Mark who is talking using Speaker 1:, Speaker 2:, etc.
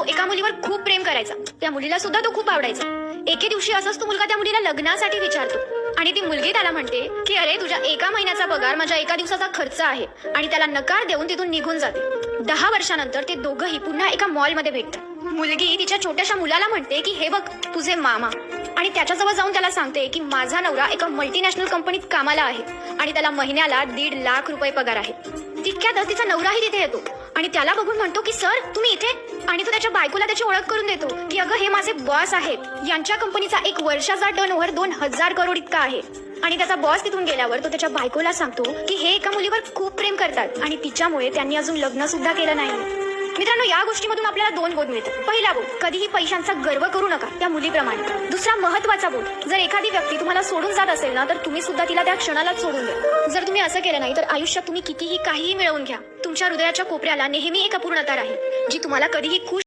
Speaker 1: तो एका मुलीवर खूप प्रेम करायचा. त्या मुलीला सुद्धा तो खूप आवडायचा. एके दिवशी असंच तो मुलगा त्या मुलीला लग्नासाठी विचारतो आणि ती मुलगी त्याला म्हणते की अरे तुझ्या एका महिन्याचा पगार माझ्या एका दिवसाचा खर्च आहे, आणि त्याला नकार देऊन तिथून निघून जाते. 10 वर्षानंतर ते दोघंही पुन्हा एका मॉलमध्ये भेटतात. मुलगी तिच्या छोट्याशा मुलाला म्हणते की हे बघ तुझे मामा, आणि त्याच्याजवळ जाऊन त्याला सांगते की माझा नवरा एका मल्टीनॅशनल कंपनीत कामाला आहे आणि त्याला महिन्याला 1.5 लाख रुपये पगार आहे. तितक्यातच तिचा नवराही तिथे येतो आणि त्याला बघून म्हणतो की सर तुम्ही इथे, आणि तो त्याच्या बायकोला त्याची ओळख करून देतो की अगं हे माझे बॉस आहेत. यांच्या कंपनीचा 1 वर्षाचा टर्नओव्हर 2000 करोड इतका आहे. आणि त्याचा बॉस तिथून गेल्यावर तो त्याच्या बायकोला सांगतो की हे एका मुलीवर खूप प्रेम करतात आणि तिच्यामुळे त्यांनी अजून लग्न सुद्धा केलं नाही. मित्रांनो, या गोष्टीमधून आपल्याला 2 बोध मिळतात. पहिला बोध, कधीही पैशांचा गर्व करू नका त्या मुलीप्रमाणे. दुसरा महत्वाचा बोध, जर एखादी व्यक्ती तुम्हाला सोडून जात असेल ना, तर तुम्ही सुद्धा तिला त्या क्षणालाच सोडून द्या. जर तुम्ही असं केलं नाही तर आयुष्यात तुम्ही कितीही काहीही मिळवून घ्या, तुमच्या हृदयाच्या कोपऱ्याला नेहमी एक अपूर्णता राहील जी तुम्हाला कधीही खुश